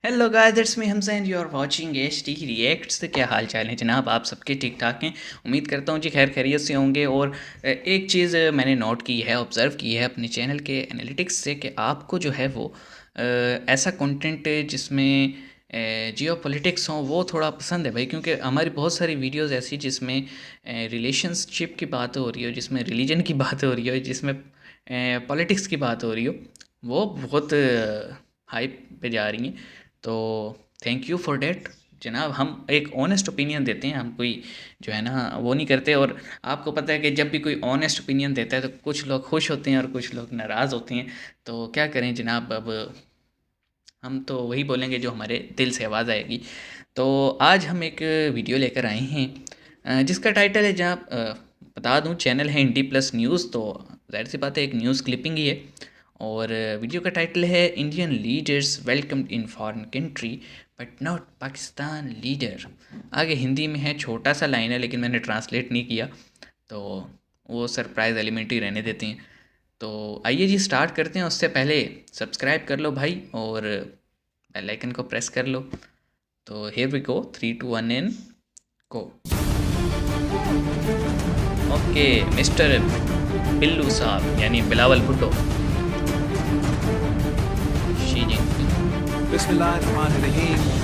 Hello guys, it's me Hamza and you are watching HT reacts. क्या हाल चाल है जनाब? आप सबके ठीक ठाक हैं? उम्मीद करता हूँ जी खैर खैरियत से होंगे। और एक चीज़ मैंने नोट की है, ऑब्ज़र्व की है अपने चैनल के एनालिटिक्स से कि आपको जो है वो ऐसा कंटेंट जिसमें जियो पॉलिटिक्स हो वो थोड़ा पसंद है भाई, क्योंकि हमारी बहुत सारी वीडियोस ऐसी जिसमें रिलेशनशिप की बात हो रही हो, जिसमें रिलीजन की बात हो रही हो, जिसमें पॉलिटिक्स की बात हो रही हो, वो बहुत हाइप पे जा रही हैं। तो थैंक यू फॉर डैट जनाब। हम एक ऑनेस्ट ओपिनियन देते हैं, हम कोई जो है ना वो नहीं करते। और आपको पता है कि जब भी कोई ऑनेस्ट ओपिनियन देता है तो कुछ लोग खुश होते हैं और कुछ लोग नाराज़ होते हैं। तो क्या करें जनाब, अब हम तो वही बोलेंगे जो हमारे दिल से आवाज़ आएगी। तो आज हम एक वीडियो लेकर आए हैं जिसका टाइटल है, जहाँ बता दूं चैनल है इंडी प्लस न्यूज़, तो जाहिर सी बात है एक न्यूज़ क्लिपिंग ही है। और वीडियो का टाइटल है Indian leaders welcome in foreign country but not Pakistan leader. आगे हिंदी में है, छोटा सा लाइन है लेकिन मैंने ट्रांसलेट नहीं किया, तो वो सरप्राइज़ एलिमेंट ही रहने देते हैं। तो आइए जी स्टार्ट करते हैं। उससे पहले सब्सक्राइब कर लो भाई और बेल आइकन को प्रेस कर लो। तो here we go, 3 2 1 and go. Okay mister Billu साहब यानी बिलावल भुट्टो, शी जिनपिंग। बिस्मिल्लाहिर्रहमानिर्रहीम।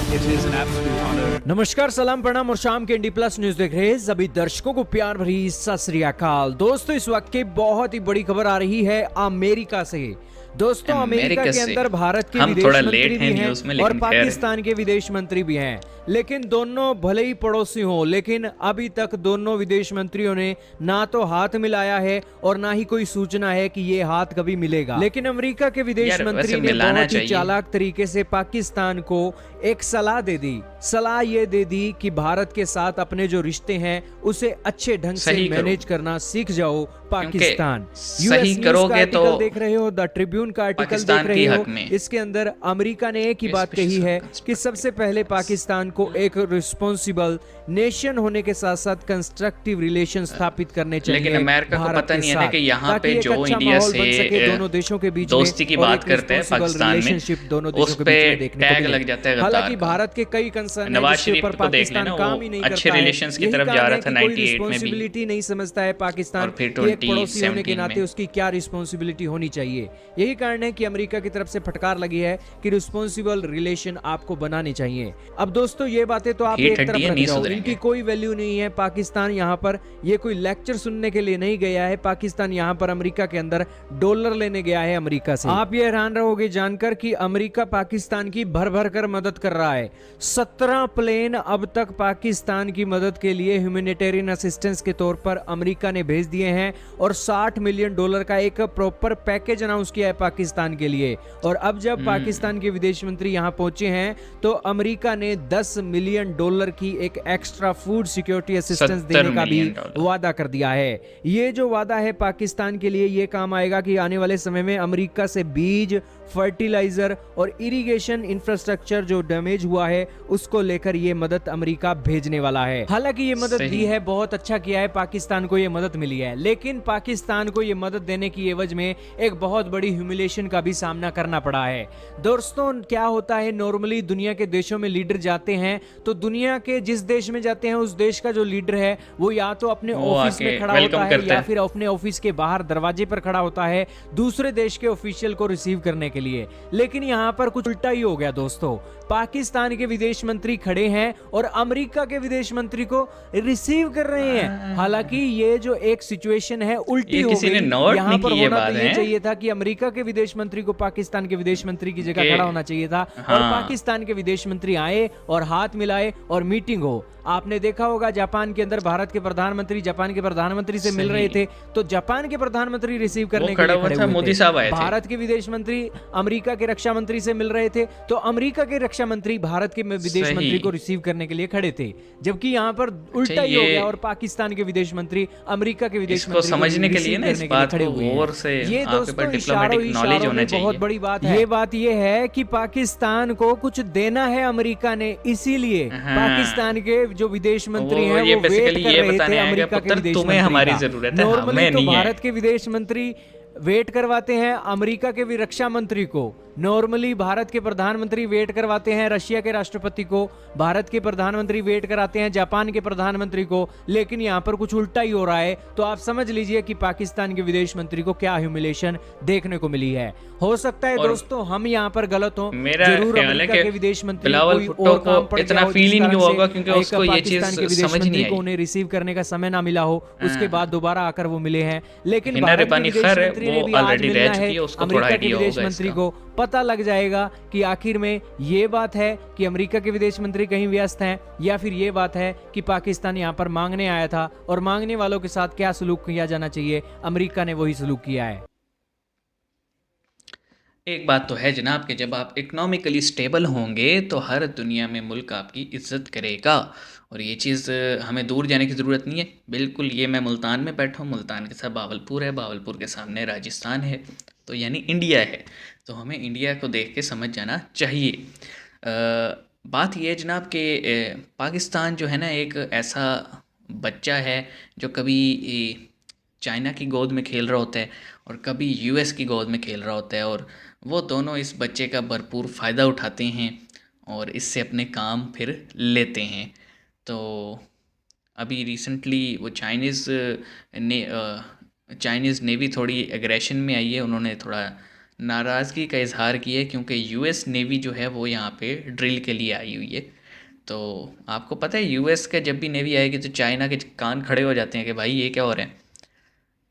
It is an absolute honor. नमस्कार, सलाम, प्रणाम और शाम के इंडी प्लस न्यूज देख रहे हैं सभी दर्शकों को प्यार भरी सत श्री अकाल। दोस्तों, इस वक्त की बहुत ही बड़ी खबर आ रही है अमेरिका से। दोस्तों, अमेरिका के अंदर भारत के विदेश मंत्री भी हैं और पाकिस्तान के विदेश मंत्री भी हैं, लेकिन दोनों भले ही पड़ोसी हों, लेकिन अभी तक दोनों विदेश मंत्रियों ने ना तो हाथ मिलाया है और ना ही कोई सूचना है कि ये हाथ कभी मिलेगा। लेकिन अमेरिका के विदेश मंत्री ने बहुत ही चालाक तरीके से पाकिस्तान को एक सलाह दे दी। सलाह ये दे दी कि भारत के साथ अपने जो रिश्ते हैं उसे अच्छे ढंग से मैनेज करना सीख जाओ पाकिस्तान। सही करोगे तो देख रहे हो, द ट्रिब्यून का आर्टिकल देख रहे हो, इसके अंदर अमेरिका ने एक ही बात कही है कि सबसे पहले पाकिस्तान को एक रिस्पॉन्सिबल नेशन होने के साथ साथ कंस्ट्रक्टिव रिलेशन स्थापित करने चाहिए। लेकिन अमेरिका को पता नहीं है ना कि यहाँ पे जो इंडिया से दोनों देशों के बीच दोस्ती की बात करते हैं पाकिस्तान में, उस पे टैग लग जाता है। हालांकि भारत के कई कंसर्न नवाज शरीफ पर पाकिस्तान काम ही नहीं करता है, अच्छे रिलेशंस की तरफ जा रहा था 98 में भी। रिस्पांसिबिलिटी नहीं समझता है पाकिस्तान कि एक पड़ोसी होने के नाते उसकी क्या रिस्पांसिबिलिटी होनी चाहिए। यही कारण है कि अमेरिका की तरफ से फटकार लगी है कि रिस्पांसिबल रिलेशन आपको बनाने चाहिए। अब दोस्तों, ये बातें तो आप एक तरफ रख जाओ, इनकी कोई वैल्यू नहीं है। पाकिस्तान यहाँ पर ये कोई लेक्चर सुनने के लिए नहीं गया है। पाकिस्तान यहाँ पर अमेरिका के अंदर डॉलर लेने गया है अमेरिका से। आप ये हैरान रहोगे जानकर कि अमेरिका पाकिस्तान की भर भर कर मदद कर रहा है। 17 प्लेन अब तक पाकिस्तान की मदद के लिए ह्यूमैनिटेरियन असिस्टेंस के तौर पर अमेरिका ने भेज दिए हैं और $60 मिलियन का एक प्रॉपर पैकेज अनाउंस किया है पाकिस्तान के लिए। और अब जब पाकिस्तान के विदेश मंत्री यहां पहुंचे हैं तो अमेरिका ने $10 मिलियन की एक एक्स्ट्रा फूड सिक्योरिटी असिस्टेंस देने का भी वादा कर दिया है। ये जो वादा है पाकिस्तान के लिए ये काम आएगा कि आने वाले समय में अमेरिका से बीज, फर्टिलाइजर और इरिगेशन इंफ्रास्ट्रक्चर जो डैमेज हुआ है उसको लेकर ये मदद अमेरिका भेजने वाला है। हालांकि ये मदद दी है, बहुत अच्छा किया है, पाकिस्तान को ये मदद मिली है, लेकिन पाकिस्तान को ये मदद देने की एवज में एक बहुत बड़ी ह्यूमिलेशन का भी सामना करना पड़ा है। दोस्तों, क्या होता है, नॉर्मली दुनिया के देशों में लीडर जाते हैं तो दुनिया के जिस देश में जाते हैं उस देश का जो लीडर है वो या तो अपने ऑफिस में खड़ा होता है या फिर अपने ऑफिस के बाहर दरवाजे पर खड़ा होता है दूसरे देश के ऑफिशियल को रिसीव करने के लिए। लेकिन यहां पर कुछ उल्टा ही हो गया दोस्तों। पाकिस्तान के विदेश मंत्री खड़े हैं और अमेरिका के विदेश मंत्री को रिसीव कर रहे हैं। हालांकि ये जो एक सिचुएशन है उल्टी हो गई। यहाँ पर होना तो ये चाहिए था कि अमेरिका के विदेश मंत्री को पाकिस्तान के विदेश मंत्री की जगह खड़ा होना चाहिए था और पाकिस्तान के विदेश मंत्री आए और हाथ मिलाए और मीटिंग हो। आपने देखा होगा जापान के अंदर भारत के प्रधानमंत्री जापान के प्रधानमंत्री से मिल रहे थे तो जापान के प्रधानमंत्री रिसीव करने के लिए खड़े हुए थे। मोदी साहब आए थे। भारत के विदेश मंत्री अमेरिका के रक्षा मंत्री से मिल रहे थे तो अमेरिका के रक्षा मंत्री भारत के विदेश मंत्री को रिसीव करने के लिए खड़े थे, जबकि यहाँ पर उल्टा ही हो गया और पाकिस्तान के विदेश मंत्री अमेरिका के विदेश मंत्री को समझने के लिए ना इस बात खड़े हुए हैं। ये दोस्तों इशारों में बहुत बड़ी बात है। ये बात ये है कि पाकिस्तान को कुछ देना है अमेरिका ने, इसीलिए पाकिस्तान के जो विदेश मंत्री हैं वो वेट कर रहे थे अमेरिका के विदेश मंत्री का। नॉर्मली तो भारत के विदेश मंत्री वेट करवाते हैं अमेरिका के भी रक्षा मंत्री को, नॉर्मली भारत के प्रधानमंत्री वेट करवाते हैं रशिया के राष्ट्रपति को, भारत के प्रधानमंत्री वेट कराते हैं जापान के प्रधानमंत्री को, लेकिन यहाँ पर कुछ उल्टा ही हो रहा है। तो आप समझ लीजिए कि पाकिस्तान के विदेश मंत्री को क्या ह्यूमिलेशन देखने को मिली है। हो सकता है दोस्तों हम यहाँ पर गलत हो, जरूर अमेरिका के विदेश मंत्री को इतना फीलिंग नहीं होगा क्योंकि उसको ये चीज समझ नहीं आई, उन्हें रिसीव करने का समय ना मिला हो, उसके बाद दोबारा आकर वो मिले हैं। लेकिन भारत के विदेश मंत्री ने भी आज मिलना है अमेरिका के विदेश मंत्री को, पता लग जाएगा कि आखिर में ये बात है कि अमेरिका के विदेश मंत्री कहीं व्यस्त हैं या फिर ये बात है कि पाकिस्तान यहाँ पर मांगने आया था और मांगने वालों के साथ क्या सलूक किया जाना चाहिए, अमेरिका ने वही सलूक किया है। एक बात तो है जनाब कि जब आप इकोनॉमिकली स्टेबल होंगे तो हर दुनिया में मुल्क आपकी इज्जत करेगा, और ये चीज़ हमें दूर जाने की ज़रूरत नहीं है। बिल्कुल, ये मैं मुल्तान में बैठा हूँ, मुल्तान के साथ बावलपुर है, बावलपुर के सामने राजस्थान है, तो यानी इंडिया है। तो हमें इंडिया को देख के समझ जाना चाहिए। बात यह है जनाब कि पाकिस्तान जो है ना एक ऐसा बच्चा है जो कभी चाइना की गोद में खेल रहा होता है और कभी यूएस की गोद में खेल रहा होता है, और वो दोनों इस बच्चे का भरपूर फ़ायदा उठाते हैं और इससे अपने काम फिर लेते हैं। तो अभी रिसेंटली वो चाइनीज़ नेवी थोड़ी एग्रेशन में आई है, उन्होंने थोड़ा नाराज़गी का इजहार किया है क्योंकि यूएस नेवी जो है वो यहाँ पे ड्रिल के लिए आई हुई है। तो आपको पता है यूएस का जब भी नेवी आएगी तो चाइना के कान खड़े हो जाते हैं कि भाई ये क्या हो रहा है।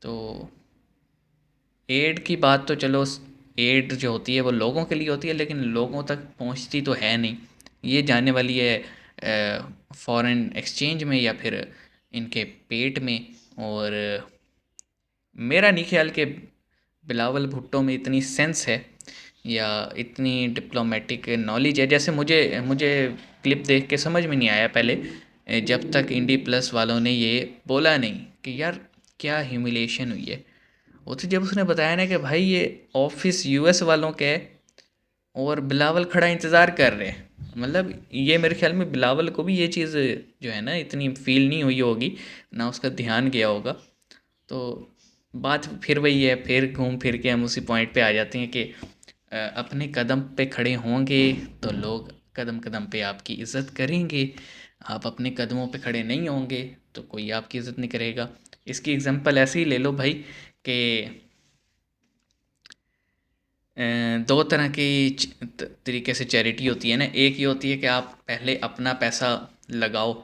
तो एड की बात तो चलो, एड जो होती है वो लोगों के लिए होती है, लेकिन लोगों तक पहुंचती तो है नहीं, ये जाने वाली है फॉरेन एक्सचेंज में या फिर इनके पेट में। और मेरा नहीं ख्याल कि बिलावल भुट्टो में इतनी सेंस है या इतनी डिप्लोमेटिक नॉलेज है। जैसे मुझे क्लिप देख के समझ में नहीं आया पहले, जब तक इंडी प्लस वालों ने ये बोला नहीं कि यार क्या ह्यूमिलेशन हुई है। वो तो जब उसने बताया ना कि भाई ये ऑफिस यूएस वालों के है और बिलावल खड़ा इंतज़ार कर रहे हैं, मतलब ये मेरे ख्याल में बिलावल को भी ये चीज़ जो है ना इतनी फील नहीं हुई होगी, ना उसका ध्यान गया होगा। तो बात फिर वही है, फिर घूम फिर के हम उसी पॉइंट पे आ जाते हैं कि अपने कदम पे खड़े होंगे तो लोग कदम कदम पे आपकी इज़्ज़त करेंगे, आप अपने कदमों पे खड़े नहीं होंगे तो कोई आपकी इज़्ज़त नहीं करेगा। इसकी एग्जांपल ऐसे ही ले लो भाई कि दो तरह की तरीके से चैरिटी होती है ना। एक ये होती है कि आप पहले अपना पैसा लगाओ,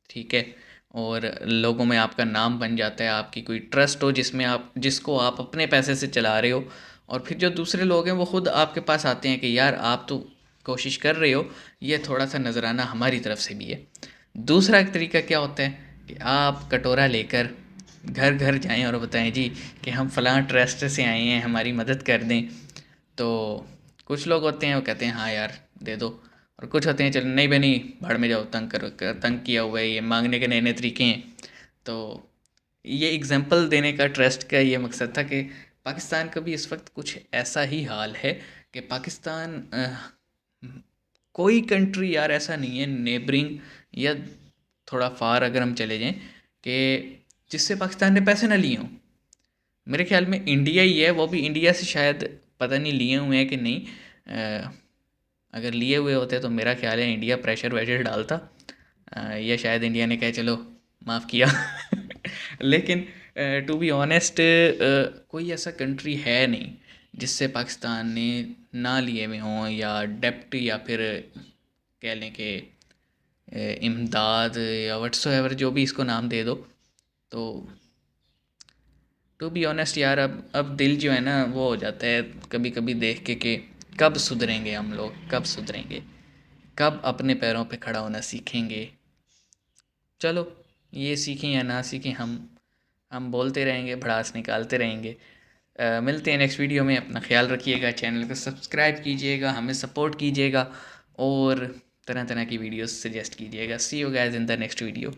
ठीक है, और लोगों में आपका नाम बन जाता है, आपकी कोई ट्रस्ट हो जिसको आप अपने पैसे से चला रहे हो, और फिर जो दूसरे लोग हैं वो ख़ुद आपके पास आते हैं कि यार आप तो कोशिश कर रहे हो, ये थोड़ा सा नजराना हमारी तरफ से भी है। दूसरा एक तरीका क्या होता है कि आप कटोरा लेकर घर घर जाएं और बताएं जी कि हम फ़लाँ ट्रस्ट से आए हैं, हमारी मदद कर दें। तो कुछ लोग होते हैं वो कहते हैं हाँ यार दे दो, और कुछ होते हैं चलो नहीं बनी भाड़ में जाओ, तंग किया हुआ है, ये मांगने के नए नए तरीके हैं। तो ये एग्जांपल देने का ट्रस्ट का ये मकसद था कि पाकिस्तान का भी इस वक्त कुछ ऐसा ही हाल है कि पाकिस्तान कोई कंट्री यार ऐसा नहीं है नेबरिंग या थोड़ा फार अगर हम चले जाएं कि जिससे पाकिस्तान ने पैसे ना लिए हों। मेरे ख्याल में इंडिया ही है, वो भी इंडिया से शायद पता नहीं लिए हुए हैं कि नहीं। अगर लिए हुए होते तो मेरा ख्याल है इंडिया प्रेशर वैशर डालता, या शायद इंडिया ने कहा चलो माफ़ किया लेकिन टू बी ऑनेस्ट कोई ऐसा कंट्री है नहीं जिससे पाकिस्तान ने ना लिए हुए हों, या डेप्ट या फिर कह लें कि इमदाद या व्हाट्सोएवर जो भी इसको नाम दे दो। तो टू बी ऑनेस्ट यार अब दिल जो है ना वो हो जाता है कभी कभी देख के कि कब सुधरेंगे हम लोग, कब सुधरेंगे, कब अपने पैरों पे खड़ा होना सीखेंगे। चलो ये सीखें या ना सीखें, हम बोलते रहेंगे, भड़ास निकालते रहेंगे। मिलते हैं नेक्स्ट वीडियो में। अपना ख्याल रखिएगा, चैनल को सब्सक्राइब कीजिएगा, हमें सपोर्ट कीजिएगा और तरह तरह की वीडियोस सजेस्ट कीजिएगा। See you guys in the next video.